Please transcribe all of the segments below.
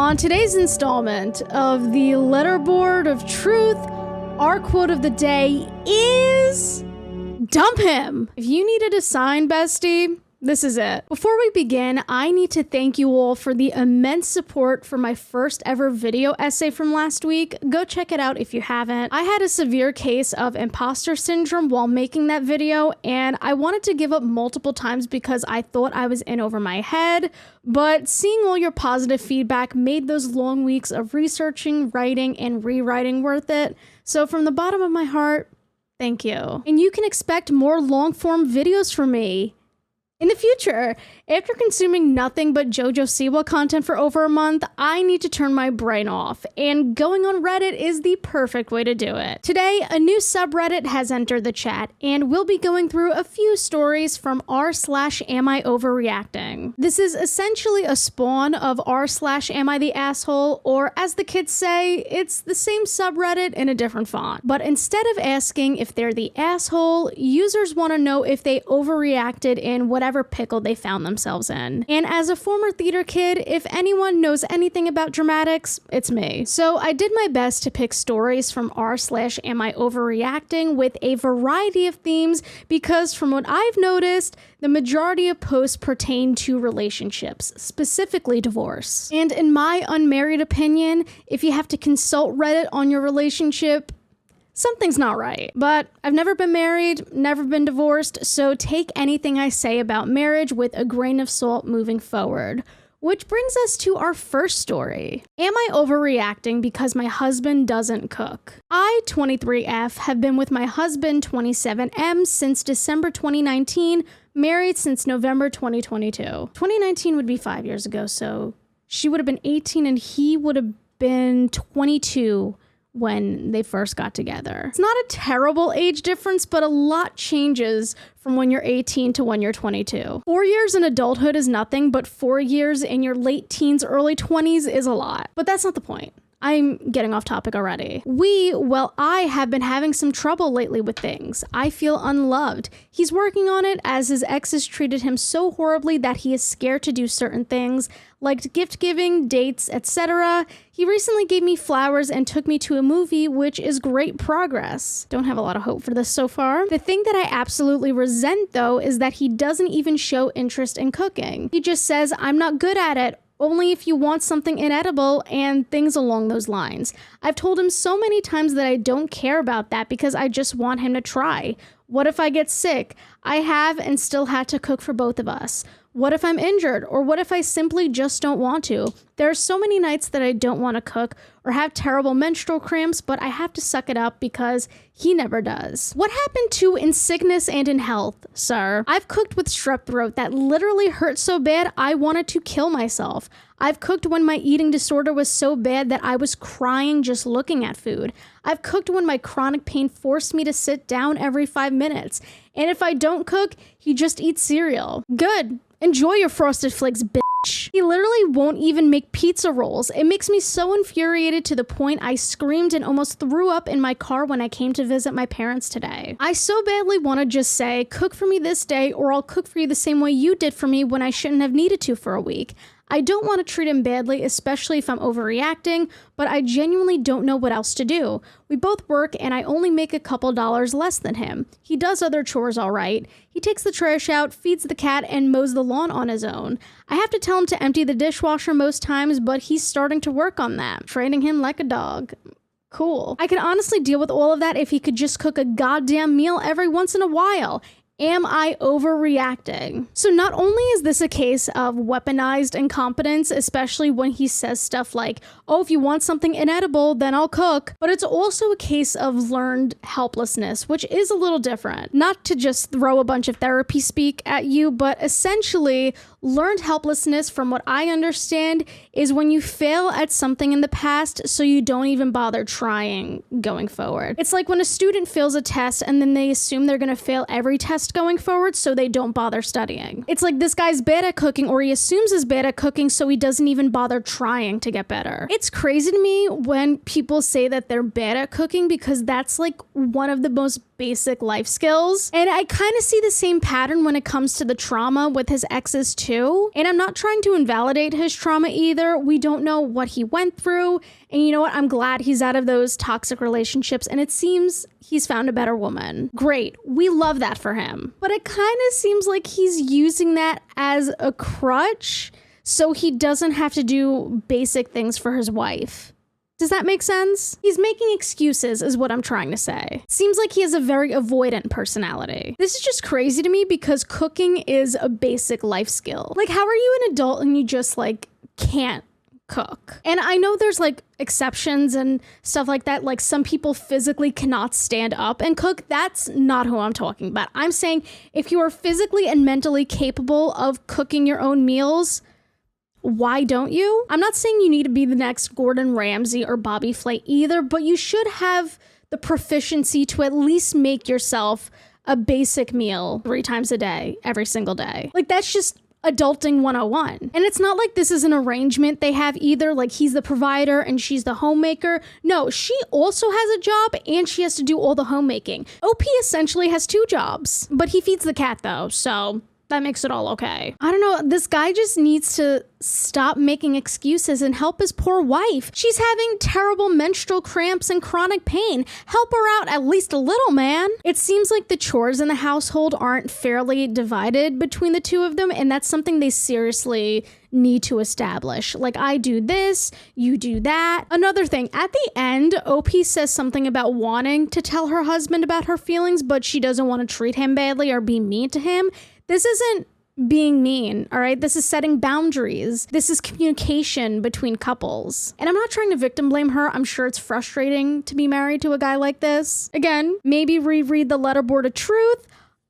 On today's installment of the Letterboard of Truth, our quote of the day is, "Dump him." If you needed a sign, bestie, this is it. Before we begin, I need to thank you all for the immense support for my first ever video essay from last week. Go check it out if you haven't. I had a severe case of imposter syndrome while making that video, and I wanted to give up multiple times because I thought I was in over my head, but seeing all your positive feedback made those long weeks of researching, writing, and rewriting worth it. So from the bottom of my heart, thank you. And you can expect more long-form videos from me in the future. After consuming nothing but JoJo Siwa content for over a month, I need to turn my brain off, and going on Reddit is the perfect way to do it. Today, a new subreddit has entered the chat, and we'll be going through a few stories from r/AmIOverreacting. This is essentially a spawn of r/AmItheAsshole, or as the kids say, it's the same subreddit in a different font. But instead of asking if they're the asshole, users want to know if they overreacted in whatever pickle they found themselves in. And as a former theater kid, if anyone knows anything about dramatics, it's me. So I did my best to pick stories from r/AmIOverreacting with a variety of themes, because from what I've noticed, the majority of posts pertain to relationships, specifically divorce. And in my unmarried opinion, if you have to consult Reddit on your relationship, something's not right. But I've never been married, never been divorced, so take anything I say about marriage with a grain of salt moving forward. Which brings us to our first story. Am I overreacting because my husband doesn't cook? I, 23F, have been with my husband, 27M, since December 2019, married since November 2022. 2019 would be 5 years ago, so she would have been 18 and he would have been 22 when they first got together. It's not a terrible age difference, but a lot changes from when you're 18 to when you're 22. 4 years in adulthood is nothing, but 4 years in your late teens, early 20s is a lot. But that's not the point. I'm getting off topic already. I have been having some trouble lately with things. I feel unloved. He's working on it, as his exes treated him so horribly that he is scared to do certain things, like gift giving, dates, etc. He recently gave me flowers and took me to a movie, which is great progress. Don't have a lot of hope for this so far. The thing that I absolutely resent, though, is that he doesn't even show interest in cooking. He just says, "I'm not good at it, only if you want something inedible," and things along those lines. I've told him so many times that I don't care about that because I just want him to try. What if I get sick? I have and still had to cook for both of us. What if I'm injured? Or what if I simply just don't want to? There are so many nights that I don't want to cook or have terrible menstrual cramps, but I have to suck it up because he never does. What happened to in sickness and in health, sir? I've cooked with strep throat that literally hurt so bad I wanted to kill myself. I've cooked when my eating disorder was so bad that I was crying just looking at food. I've cooked when my chronic pain forced me to sit down every 5 minutes. And if I don't cook, he just eats cereal. Good. Enjoy your Frosted Flakes, bitch. He literally won't even make pizza rolls. It makes me so infuriated to the point I screamed and almost threw up in my car when I came to visit my parents today. I so badly want to just say, cook for me this day, or I'll cook for you the same way you did for me when I shouldn't have needed to for a week. I don't want to treat him badly, especially if I'm overreacting, but I genuinely don't know what else to do. We both work and I only make a couple dollars less than him. He does other chores all right. He takes the trash out, feeds the cat, and mows the lawn on his own. I have to tell him to empty the dishwasher most times, but he's starting to work on that. Training him like a dog. Cool. I can honestly deal with all of that if he could just cook a goddamn meal every once in a while. Am I overreacting? So not only is this a case of weaponized incompetence, especially when he says stuff like, "Oh, if you want something inedible, then I'll cook," but it's also a case of learned helplessness, which is a little different. Not to just throw a bunch of therapy speak at you, but essentially learned helplessness, from what I understand, is when you fail at something in the past so you don't even bother trying going forward. It's like when a student fails a test and then they assume they're going to fail every test going forward so they don't bother studying. It's like this guy's bad at cooking, or he assumes he's bad at cooking so he doesn't even bother trying to get better. It's crazy to me when people say that they're bad at cooking, because that's like one of the most basic life skills. And I kind of see the same pattern when it comes to the trauma with his exes too. too. And I'm not trying to invalidate his trauma either. We don't know what he went through. And you know what? I'm glad he's out of those toxic relationships, and it seems he's found a better woman. Great. We love that for him. But it kind of seems like he's using that as a crutch so he doesn't have to do basic things for his wife. Does that make sense? He's making excuses is what I'm trying to say. Seems like he has a very avoidant personality. This is just crazy to me because cooking is a basic life skill. Like, how are you an adult and you just like can't cook? And I know there's like exceptions and stuff like that. Like some people physically cannot stand up and cook. That's not who I'm talking about. I'm saying if you are physically and mentally capable of cooking your own meals, why don't you? I'm not saying you need to be the next Gordon Ramsay or Bobby Flay either, but you should have the proficiency to at least make yourself a basic meal 3 times a day, every single day. Like that's just adulting 101. And it's not like this is an arrangement they have either, like he's the provider and she's the homemaker. No, she also has a job and she has to do all the homemaking. OP essentially has 2 jobs, but he feeds the cat though, so that makes it all okay. I don't know, this guy just needs to stop making excuses and help his poor wife. She's having terrible menstrual cramps and chronic pain. Help her out at least a little, man. It seems like the chores in the household aren't fairly divided between the two of them, and that's something they seriously need to establish. Like, I do this, you do that. Another thing, at the end, OP says something about wanting to tell her husband about her feelings, but she doesn't want to treat him badly or be mean to him. This isn't being mean, all right? This is setting boundaries. This is communication between couples. And I'm not trying to victim blame her. I'm sure it's frustrating to be married to a guy like this. Again, maybe reread the letterboard of truth.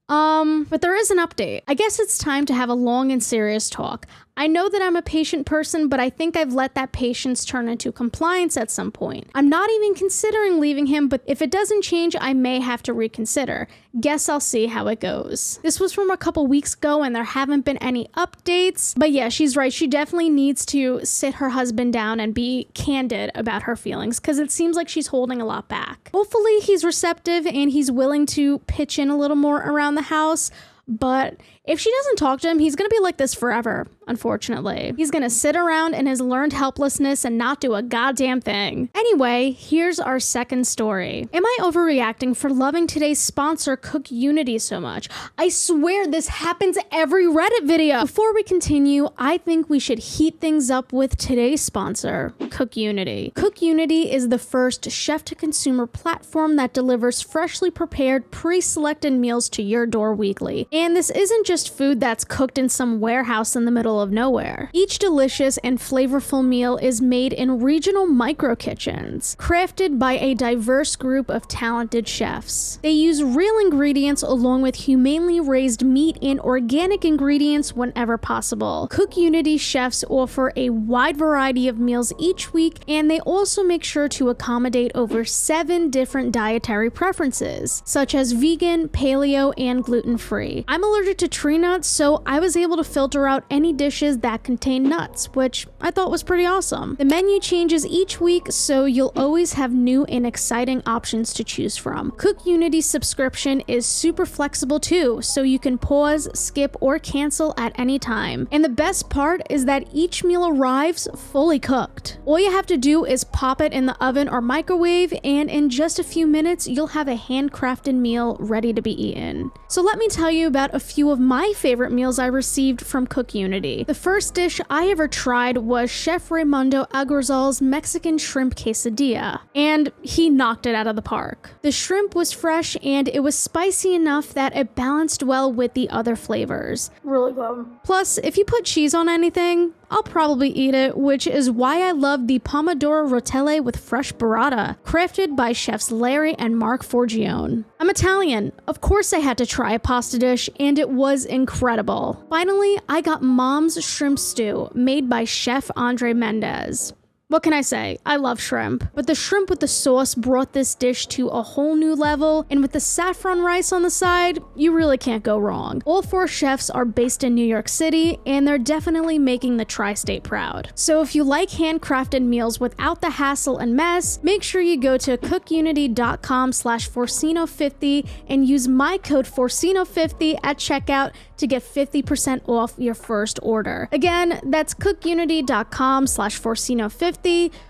But there is an update. I guess it's time to have a long and serious talk. I know that I'm a patient person, but I think I've let that patience turn into compliance at some point. I'm not even considering leaving him, but if it doesn't change, I may have to reconsider. Guess I'll see how it goes. This was from a couple weeks ago and there haven't been any updates. But yeah, she's right. She definitely needs to sit her husband down and be candid about her feelings because it seems like she's holding a lot back. Hopefully he's receptive and he's willing to pitch in a little more around the house. But if she doesn't talk to him, he's going to be like this forever, unfortunately. He's going to sit around in his learned helplessness and not do a goddamn thing. Anyway, here's our second story. Am I overreacting for loving today's sponsor, Cook Unity, so much? I swear this happens every Reddit video. Before we continue, I think we should heat things up with today's sponsor, Cook Unity. Cook Unity is the first chef-to-consumer platform that delivers freshly prepared, pre-selected meals to your door weekly. And this isn't just food that's cooked in some warehouse in the middle of nowhere. Each delicious and flavorful meal is made in regional micro kitchens, crafted by a diverse group of talented chefs. They use real ingredients along with humanely raised meat and organic ingredients whenever possible. Cook Unity chefs offer a wide variety of meals each week, and they also make sure to accommodate over 7 different dietary preferences, such as vegan, paleo, and gluten-free. I'm allergic to tree nuts, so I was able to filter out any dishes that contain nuts, which I thought was pretty awesome. The menu changes each week, so you'll always have new and exciting options to choose from. Cook Unity's subscription is super flexible too, so you can pause, skip, or cancel at any time. And the best part is that each meal arrives fully cooked. All you have to do is pop it in the oven or microwave, and in just a few minutes, you'll have a handcrafted meal ready to be eaten. So let me tell you about a few of my favorite meals I received from Cook Unity. The first dish I ever tried was Chef Raimundo Alguerzal's Mexican shrimp quesadilla, and he knocked it out of the park. The shrimp was fresh and it was spicy enough that it balanced well with the other flavors. Really good. Plus, if you put cheese on anything, I'll probably eat it, which is why I love the Pomodoro Rotelle with fresh burrata, crafted by chefs Larry and Mark Forgione. I'm Italian. Of course I had to try a pasta dish, and it was incredible. Finally, I got Mom's shrimp stew, made by Chef Andre Mendez. What can I say? I love shrimp. But the shrimp with the sauce brought this dish to a whole new level, and with the saffron rice on the side, you really can't go wrong. All 4 chefs are based in New York City, and they're definitely making the tri-state proud. So if you like handcrafted meals without the hassle and mess, make sure you go to cookunity.com/Forcino50 and use my code Forcino50 at checkout to get 50% off your first order. Again, that's cookunity.com/Forcino50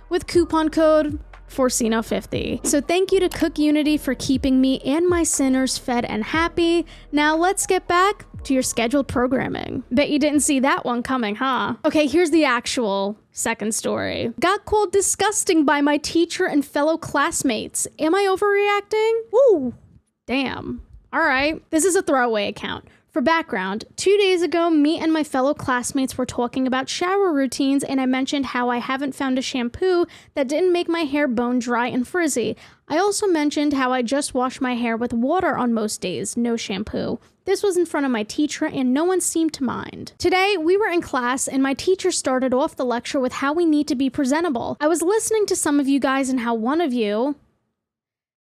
with coupon code Forcino50. So thank you to Cook Unity for keeping me and my sinners fed and happy. Now let's get back to your scheduled programming. Bet you didn't see that one coming, huh? Okay, here's the actual second story. Got called disgusting by my teacher and fellow classmates. Am I overreacting? Woo! Damn. All right. This is a throwaway account. For background, 2 days ago, me and my fellow classmates were talking about shower routines, and I mentioned how I haven't found a shampoo that didn't make my hair bone dry and frizzy. I also mentioned how I just wash my hair with water on most days, no shampoo. This was in front of my teacher, and no one seemed to mind. Today, we were in class, and my teacher started off the lecture with how we need to be presentable. I was listening to some of you guys and how one of you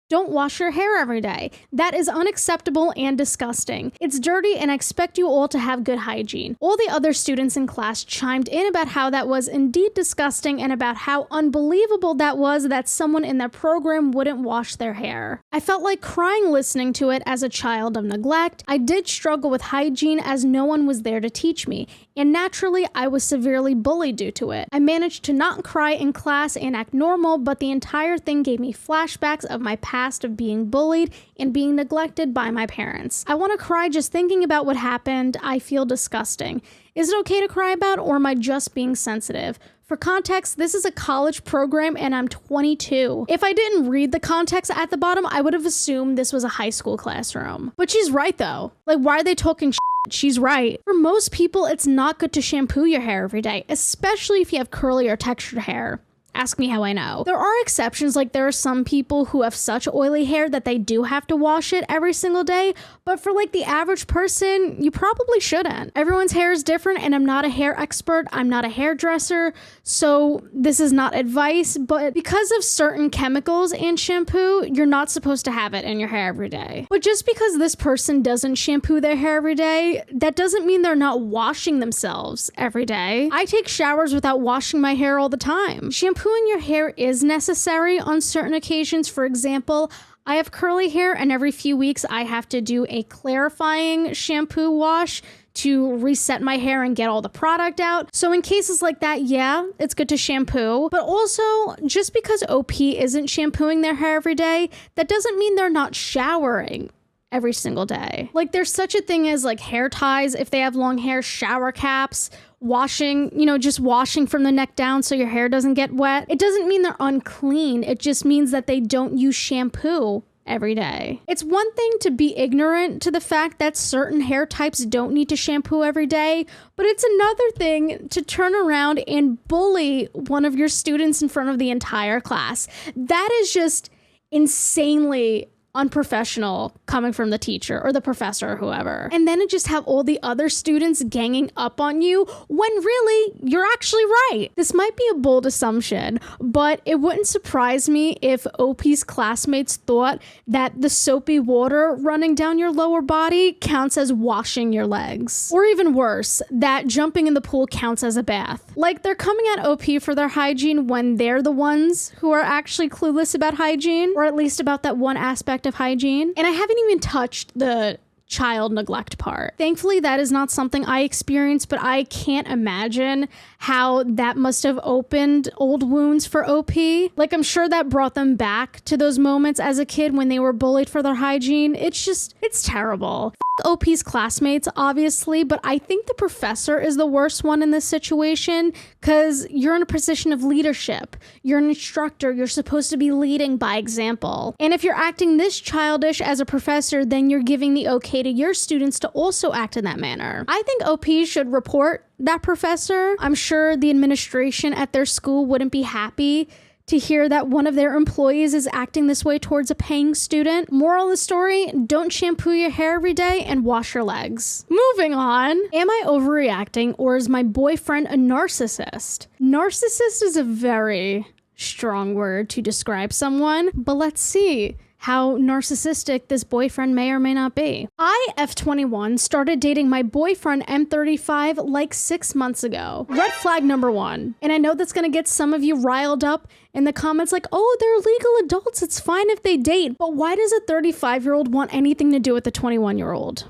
don't wash your hair every day. That is unacceptable and disgusting. It's dirty, and I expect you all to have good hygiene. All the other students in class chimed in about how that was indeed disgusting and about how unbelievable that was that someone in that program wouldn't wash their hair. I felt like crying listening to it as a child of neglect. I did struggle with hygiene as no one was there to teach me, and naturally, I was severely bullied due to it. I managed to not cry in class and act normal, but the entire thing gave me flashbacks of my past of being bullied and being neglected by my parents. I want to cry just thinking about what happened. I feel disgusting. Is it okay to cry about, or am I just being sensitive? For context, this is a college program and I'm 22. If I didn't read the context at the bottom, I would have assumed this was a high school classroom. But she's right though. Like, why are they talking shit? She's right. For most people, it's not good to shampoo your hair every day, especially if you have curly or textured hair. Ask me how I know. There are exceptions, like there are some people who have such oily hair that they do have to wash it every single day, but for like the average person, you probably shouldn't. Everyone's hair is different, and I'm not a hair expert, I'm not a hairdresser, so this is not advice, but because of certain chemicals and shampoo, you're not supposed to have it in your hair every day. But just because this person doesn't shampoo their hair every day, that doesn't mean they're not washing themselves every day. I take showers without washing my hair all the time. Shampooing your hair is necessary on certain occasions. For example, I have curly hair, and every few weeks I have to do a clarifying shampoo wash to reset my hair and get all the product out. So in cases like that, yeah, it's good to shampoo. But also, just because OP isn't shampooing their hair every day, that doesn't mean they're not showering every single day. Like, there's such a thing as like hair ties if they have long hair, shower caps, washing, just washing from the neck down so your hair doesn't get wet. It doesn't mean they're unclean. It just means that they don't use shampoo every day. It's one thing to be ignorant to the fact that certain hair types don't need to shampoo every day, but it's another thing to turn around and bully one of your students in front of the entire class. That is just insanely unprofessional coming from the teacher or the professor or whoever. And then to just have all the other students ganging up on you when really you're actually right. This might be a bold assumption, but it wouldn't surprise me if OP's classmates thought that the soapy water running down your lower body counts as washing your legs. Or even worse, that jumping in the pool counts as a bath. Like, they're coming at OP for their hygiene when they're the ones who are actually clueless about hygiene, or at least about that one aspect of hygiene. And I haven't even touched the child neglect part. Thankfully, that is not something I experienced, but I can't imagine how that must have opened old wounds for OP. Like, I'm sure that brought them back to those moments as a kid when they were bullied for their hygiene. It's terrible. OP's classmates, obviously, but I think the professor is the worst one in this situation because you're in a position of leadership. You're an instructor. You're supposed to be leading by example. And if you're acting this childish as a professor, then you're giving the okay to your students to also act in that manner. I think OP should report that professor. I'm sure the administration at their school wouldn't be happy to hear that one of their employees is acting this way towards a paying student. Moral of the story, don't shampoo your hair every day and wash your legs. Moving on. Am I overreacting, or is my boyfriend a narcissist? Narcissist is a very strong word to describe someone, but let's see how narcissistic this boyfriend may or may not be. I, F21, started dating my boyfriend M35 like 6 months ago. Red flag number 1. And I know that's gonna get some of you riled up in the comments like, oh, they're legal adults, it's fine if they date. But why does a 35-year-old want anything to do with a 21-year-old?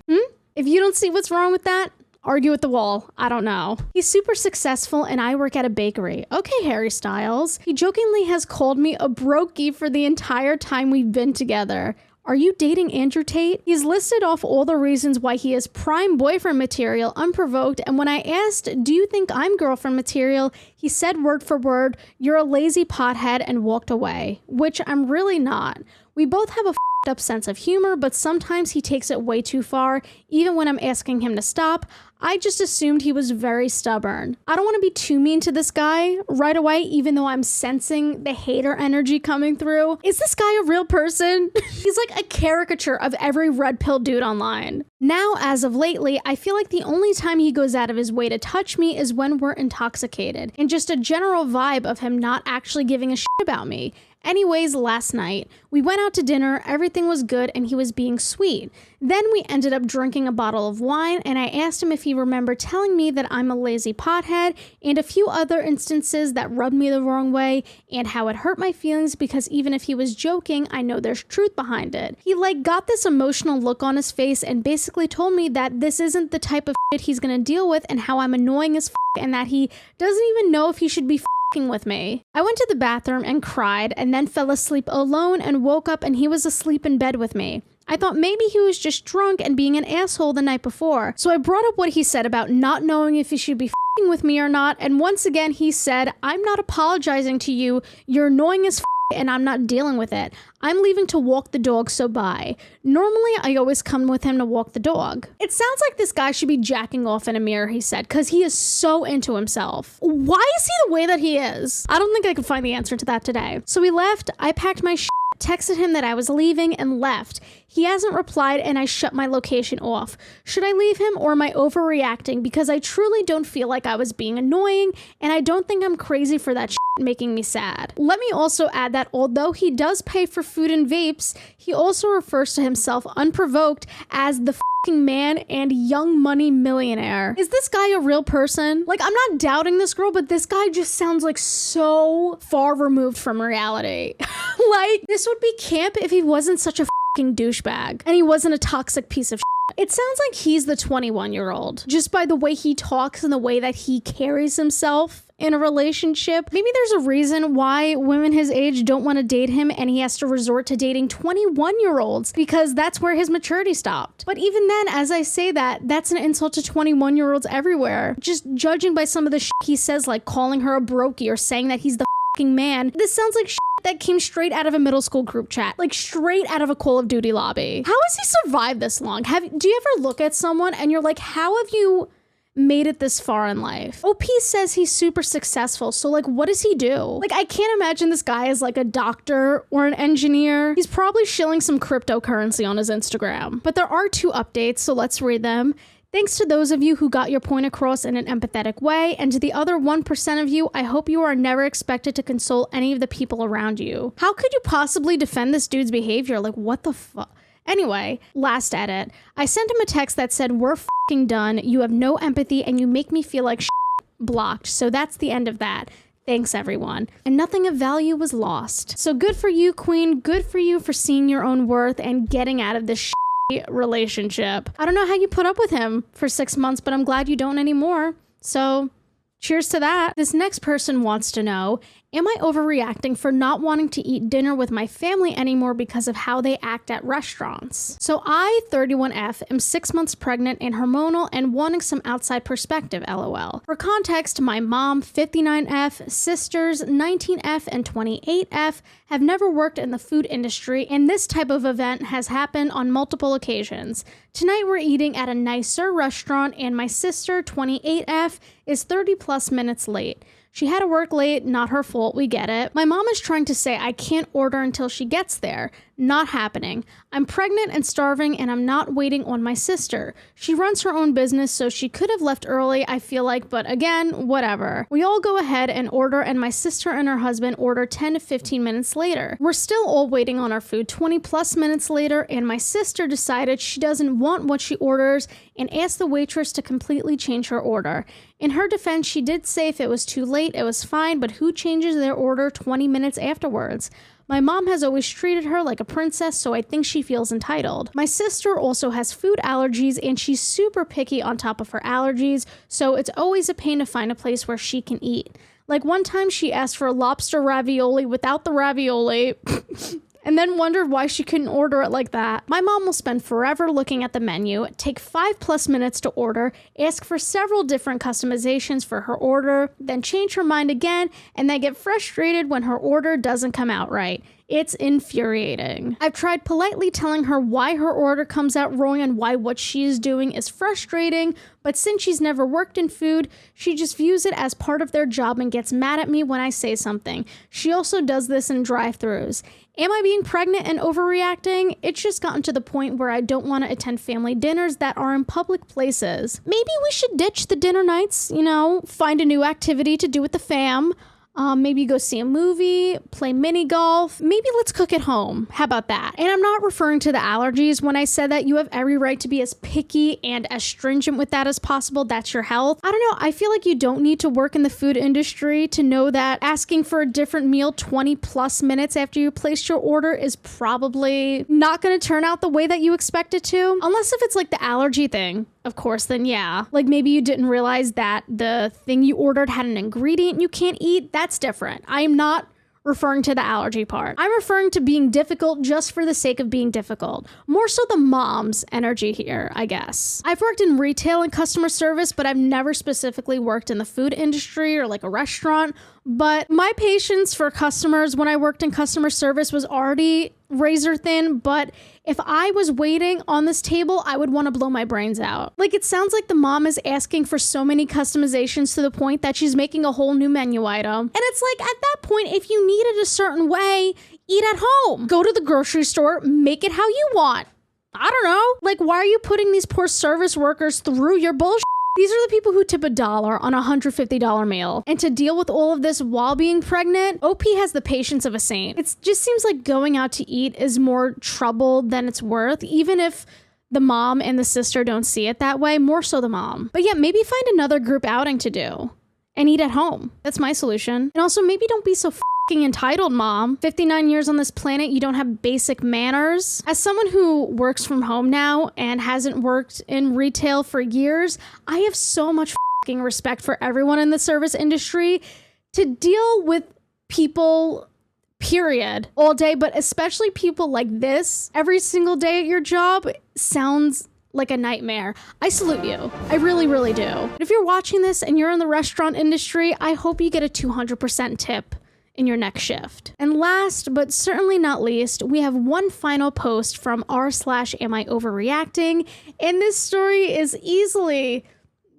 If you don't see what's wrong with that, argue with the wall. I don't know. He's super successful and I work at a bakery. Okay, Harry Styles. He jokingly has called me a brokey for the entire time we've been together. Are you dating Andrew Tate? He's listed off all the reasons why he is prime boyfriend material unprovoked, and when I asked, do you think I'm girlfriend material, he said word for word, you're a lazy pothead, and walked away, which I'm really not. We both have a up sense of humor, but sometimes he takes it way too far, even when I'm asking him to stop. I just assumed he was very stubborn. I don't want to be too mean to this guy right away, even though I'm sensing the hater energy coming through. Is this guy a real person? He's like a caricature of every red pill dude online. Now, as of lately, I feel like the only time he goes out of his way to touch me is when we're intoxicated, and just a general vibe of him not actually giving a shit about me. Anyways, last night, we went out to dinner, everything was good, and he was being sweet. Then we ended up drinking a bottle of wine, and I asked him if he remembered telling me that I'm a lazy pothead, and a few other instances that rubbed me the wrong way, and how it hurt my feelings because even if he was joking, I know there's truth behind it. He got this emotional look on his face and basically told me that this isn't the type of shit he's gonna deal with and how I'm annoying as and that he doesn't even know if he should be with me. I went to the bathroom and cried and then fell asleep alone and woke up and he was asleep in bed with me. I thought maybe he was just drunk and being an asshole the night before. So I brought up what he said about not knowing if he should be with me or not, and once again he said, I'm not apologizing to you, you're annoying as and I'm not dealing with it. I'm leaving to walk the dog, so bye. Normally, I always come with him to walk the dog. It sounds like this guy should be jacking off in a mirror, he said, because he is so into himself. Why is he the way that he is? I don't think I could find the answer to that today. So we left, I packed my texted him that I was leaving and left. He hasn't replied and I shut my location off. Should I leave him or am I overreacting? Because I truly don't feel like I was being annoying and I don't think I'm crazy for that making me sad. Let me also add that although he does pay for food and vapes, he also refers to himself unprovoked as the man and young money millionaire. Is this guy a real person? I'm not doubting this girl, but this guy just sounds like so far removed from reality. This would be camp if he wasn't such a douchebag and he wasn't a toxic piece of shit. It sounds like he's the 21-year-old just by the way he talks and the way that he carries himself in a relationship. Maybe there's a reason why women his age don't want to date him and he has to resort to dating 21-year-olds because that's where his maturity stopped. But even then, as I say that, that's an insult to 21-year-olds everywhere. Just judging by some of the shit he says, like calling her a brokey or saying that he's the man. This sounds like shit that came straight out of a middle school group chat, straight out of a Call of Duty lobby. How has he survived this long? Do you ever look at someone and you're like, how have you made it this far in life? OP says he's super successful, so what does he do? I can't imagine this guy is a doctor or an engineer. He's probably shilling some cryptocurrency on his Instagram. But there are 2 updates, so let's read them. Thanks to those of you who got your point across in an empathetic way, and to the other 1% of you, I hope you are never expected to console any of the people around you. How could you possibly defend this dude's behavior? What the fuck? Anyway, last edit. I sent him a text that said, we're f***ing done, you have no empathy, and you make me feel like blocked. So that's the end of that. Thanks, everyone. And nothing of value was lost. So good for you, Queen. Good for you for seeing your own worth and getting out of this relationship. I don't know how you put up with him for 6 months, but I'm glad you don't anymore. So cheers to that. This next person wants to know, am I overreacting for not wanting to eat dinner with my family anymore because of how they act at restaurants? So I, 31F, am 6 months pregnant and hormonal and wanting some outside perspective, LOL. For context, my mom, 59F, sisters, 19F, and 28F have never worked in the food industry, and this type of event has happened on multiple occasions. Tonight we're eating at a nicer restaurant and my sister, 28F, is 30 plus minutes late. She had to work late, not her fault, we get it. My mom is trying to say I can't order until she gets there. Not happening. I'm pregnant and starving and I'm not waiting on my sister. She runs her own business, so she could have left early, I feel like, but again, whatever. We all go ahead and order, and my sister and her husband order 10 to 15 minutes later. We're still all waiting on our food 20 plus minutes later, and my sister decided she doesn't want what she orders and asked the waitress to completely change her order. In her defense, she did say if it was too late, it was fine, but who changes their order 20 minutes afterwards? My mom has always treated her like a princess, so I think she feels entitled. My sister also has food allergies, and she's super picky on top of her allergies, so it's always a pain to find a place where she can eat. Like one time she asked for lobster ravioli without the ravioli, and then wondered why she couldn't order it like that. My mom will spend forever looking at the menu, take 5+ minutes to order, ask for several different customizations for her order, then change her mind again, and then get frustrated when her order doesn't come out right. It's infuriating. I've tried politely telling her why her order comes out wrong and why what she is doing is frustrating, but since she's never worked in food, she just views it as part of their job and gets mad at me when I say something. She also does this in drive-thrus. Am I being pregnant and overreacting? It's just gotten to the point where I don't want to attend family dinners that are in public places. Maybe we should ditch the dinner nights, find a new activity to do with the fam. Maybe go see a movie, play mini golf. Maybe let's cook at home. How about that? And I'm not referring to the allergies when I said that. You have every right to be as picky and as stringent with that as possible. That's your health. I don't know. I feel like you don't need to work in the food industry to know that asking for a different meal 20+ minutes after you placed your order is probably not going to turn out the way that you expect it to. Unless if it's like the allergy thing. Of course, then yeah. Like maybe you didn't realize that the thing you ordered had an ingredient you can't eat. That's different. I am not referring to the allergy part. I'm referring to being difficult just for the sake of being difficult. More so the mom's energy here, I guess. I've worked in retail and customer service, but I've never specifically worked in the food industry or like a restaurant. But my patience for customers when I worked in customer service was already razor thin, but if I was waiting on this table, I would want to blow my brains out. Like, it sounds like the mom is asking for so many customizations to the point that she's making a whole new menu item. And it's like, at that point, if you need it a certain way, eat at home. Go to the grocery store, make it how you want. I don't know. Like, why are you putting these poor service workers through your bullshit? These are the people who tip $1 on a $150 meal. And to deal with all of this while being pregnant, OP has the patience of a saint. It just seems like going out to eat is more trouble than it's worth, even if the mom and the sister don't see it that way, more so the mom. But yeah, maybe find another group outing to do and eat at home. That's my solution. And also maybe don't be so entitled, mom. 59 years on this planet, you don't have basic manners. As someone who works from home now and hasn't worked in retail for years, I have so much respect for everyone in the service industry to deal with people, period, all day, but especially people like this every single day at your job sounds like a nightmare. I salute you. I really, really do. If you're watching this and you're in the restaurant industry, I hope you get a 200% tip in your next shift. And last, but certainly not least, we have one final post from r/AmIOverreacting, and this story is easily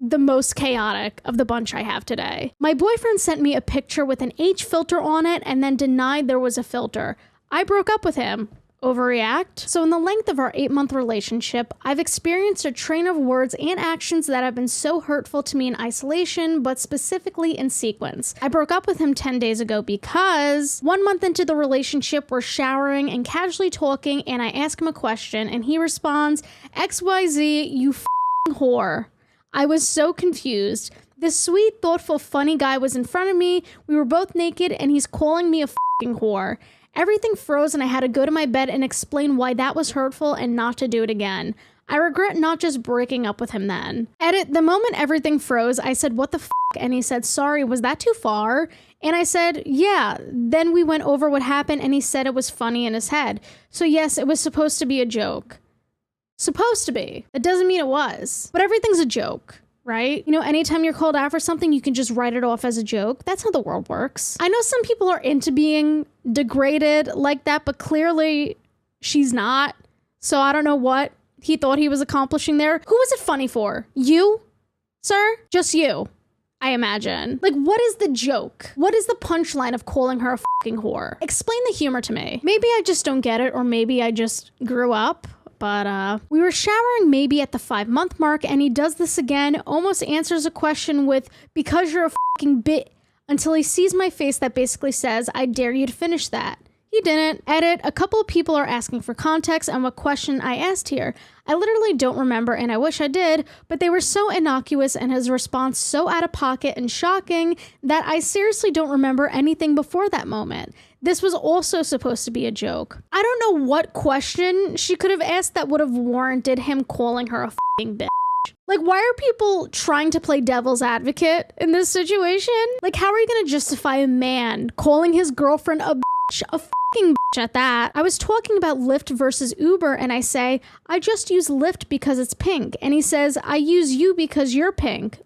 the most chaotic of the bunch I have today. My boyfriend sent me a picture with an H filter on it and then denied there was a filter. I broke up with him. Overreact? So in the length of our 8-month relationship, I've experienced a train of words and actions that have been so hurtful to me in isolation, but specifically in sequence. I broke up with him 10 days ago because 1 month into the relationship, we're showering and casually talking, and I ask him a question, and he responds, XYZ, you f***ing whore. I was so confused. This sweet, thoughtful, funny guy was in front of me, we were both naked, and he's calling me a f***ing whore. Everything froze and I had to go to my bed and explain why that was hurtful and not to do it again. I regret not just breaking up with him then. Edit, the moment everything froze, I said, what the f***? And he said, sorry, was that too far? And I said, yeah. Then we went over what happened and he said it was funny in his head. So yes, it was supposed to be a joke. Supposed to be. It doesn't mean it was. But everything's a joke. Right? Anytime you're called out for something, you can just write it off as a joke. That's how the world works. I know some people are into being degraded like that, but clearly she's not. So I don't know what he thought he was accomplishing there. Who was it funny for? You, sir? Just you. I imagine. Like, what is the joke? What is the punchline of calling her a fucking whore? Explain the humor to me. Maybe I just don't get it, or maybe I just grew up. But we were showering maybe at the 5-month mark, and he does this again, almost answers a question with, because you're a fucking bit, until he sees my face that basically says, I dare you to finish that. He didn't. Edit, a couple of people are asking for context on what question I asked here. I literally don't remember, and I wish I did, but they were so innocuous and his response so out of pocket and shocking that I seriously don't remember anything before that moment. This was also supposed to be a joke. I don't know what question she could have asked that would have warranted him calling her a fucking bitch. Like, why are people trying to play devil's advocate in this situation? Like, how are you gonna justify a man calling his girlfriend a bitch, a fucking bitch at that? I was talking about Lyft versus Uber, and I say, I just use Lyft because it's pink. And he says, I use you because you're pink.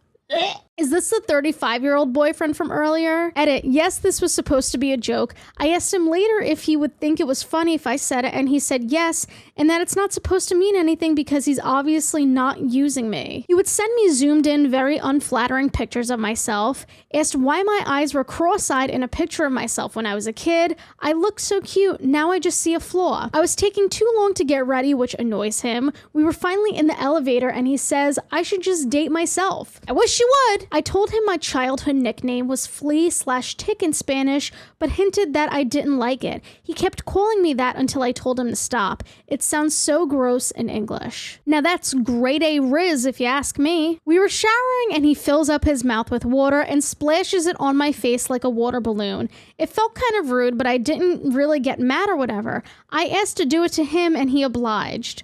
Is this the 35-year-old boyfriend from earlier? Edit, yes, this was supposed to be a joke. I asked him later if he would think it was funny if I said it, and he said yes, and that it's not supposed to mean anything because he's obviously not using me. He would send me zoomed in, very unflattering pictures of myself, asked why my eyes were cross-eyed in a picture of myself when I was a kid. I looked so cute, now I just see a flaw. I was taking too long to get ready, which annoys him. We were finally in the elevator, and he says, I should just date myself. I wish you would. I told him my childhood nickname was Flea/Tick in Spanish, but hinted that I didn't like it. He kept calling me that until I told him to stop. It sounds so gross in English. Now that's grade A riz if you ask me. We were showering and he fills up his mouth with water and splashes it on my face like a water balloon. It felt kind of rude, but I didn't really get mad or whatever. I asked to do it to him and he obliged.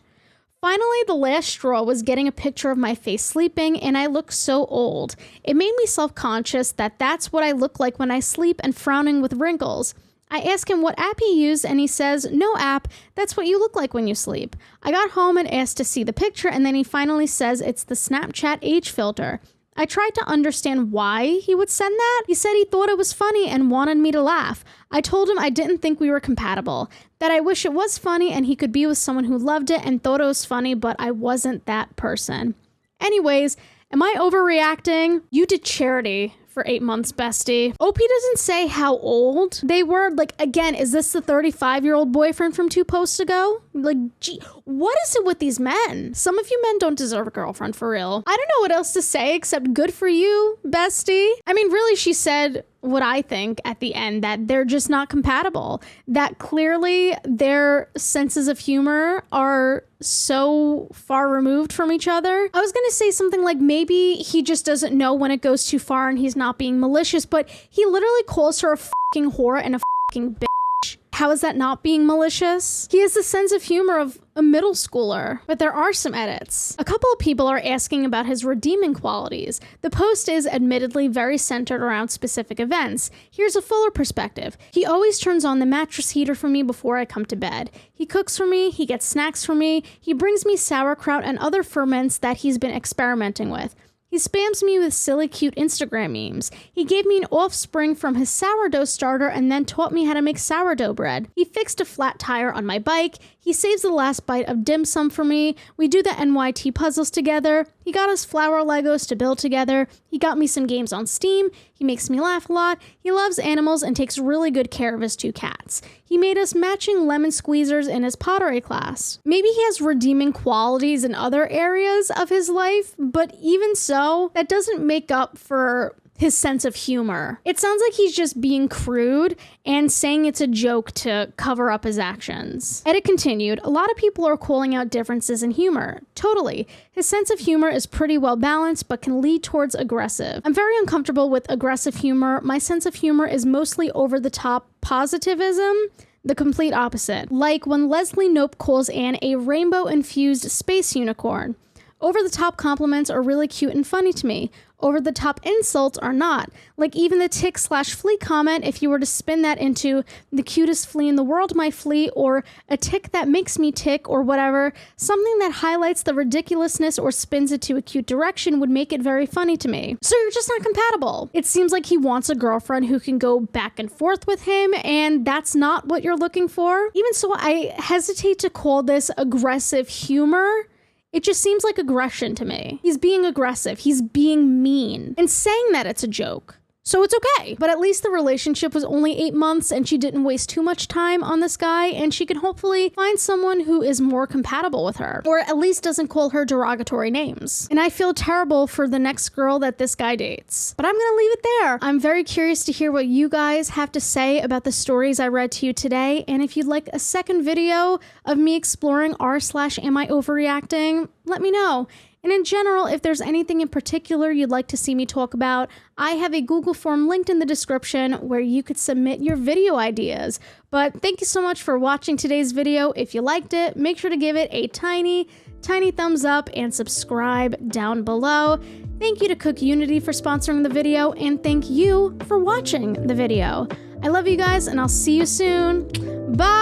Finally, the last straw was getting a picture of my face sleeping, and I looked so old. It made me self-conscious that that's what I look like when I sleep and frowning with wrinkles. I asked him what app he used, and he says, no app, that's what you look like when you sleep. I got home and asked to see the picture, and then he finally says it's the Snapchat age filter. I tried to understand why he would send that. He said he thought it was funny and wanted me to laugh. I told him I didn't think we were compatible, that I wish it was funny and he could be with someone who loved it and thought it was funny, but I wasn't that person. Anyways, am I overreacting? You did charity for 8 months, bestie. OP doesn't say how old they were. Like, again, is this the 35-year-old boyfriend from 2 posts ago? Like, gee, what is it with these men? Some of you men don't deserve a girlfriend, for real. I don't know what else to say except good for you, bestie. I mean, really, she said what I think at the end, that they're just not compatible. That clearly their senses of humor are so far removed from each other. I was gonna say something like maybe he just doesn't know when it goes too far and he's not being malicious, but he literally calls her a fucking whore and a fucking bitch. How is that not being malicious? He has the sense of humor of a middle schooler, but there are some edits. A couple of people are asking about his redeeming qualities. The post is admittedly very centered around specific events. Here's a fuller perspective. He always turns on the mattress heater for me before I come to bed. He cooks for me, he gets snacks for me, he brings me sauerkraut and other ferments that he's been experimenting with. He spams me with silly cute Instagram memes. He gave me an offspring from his sourdough starter and then taught me how to make sourdough bread. He fixed a flat tire on my bike. He saves the last bite of dim sum for me. We do the NYT puzzles together. He got us flower Legos to build together. He got me some games on Steam. He makes me laugh a lot. He loves animals and takes really good care of his 2 cats. He made us matching lemon squeezers in his pottery class. Maybe he has redeeming qualities in other areas of his life, but even so, that doesn't make up for his sense of humor. It sounds like he's just being crude and saying it's a joke to cover up his actions. Edit continued, a lot of people are calling out differences in humor. Totally. His sense of humor is pretty well balanced, but can lead towards aggressive. I'm very uncomfortable with aggressive humor. My sense of humor is mostly over-the-top positivism, the complete opposite. Like when Leslie Knope calls Anne a rainbow-infused space unicorn. Over-the-top compliments are really cute and funny to me. Over-the-top insults are not. Like even the tick/flea comment, if you were to spin that into the cutest flea in the world, my flea, or a tick that makes me tick, or whatever, something that highlights the ridiculousness or spins it to a cute direction would make it very funny to me. So you're just not compatible. It seems like he wants a girlfriend who can go back and forth with him, and that's not what you're looking for. Even so, I hesitate to call this aggressive humor It just seems like aggression to me. He's being aggressive. He's being mean. And saying that it's a joke. So it's okay. But at least the relationship was only 8 months and she didn't waste too much time on this guy, and she can hopefully find someone who is more compatible with her, or at least doesn't call her derogatory names. And I feel terrible for the next girl that this guy dates. But I'm gonna leave it there. I'm very curious to hear what you guys have to say about the stories I read to you today, and if you'd like a second video of me exploring r/AmIOverreacting, let me know. And in general, if there's anything in particular you'd like to see me talk about, I have a Google form linked in the description where you could submit your video ideas. But thank you so much for watching today's video. If you liked it, make sure to give it a tiny thumbs up and subscribe down below. Thank you to Cook Unity for sponsoring the video, and thank you for watching the video. I love you guys, and I'll see you soon. Bye!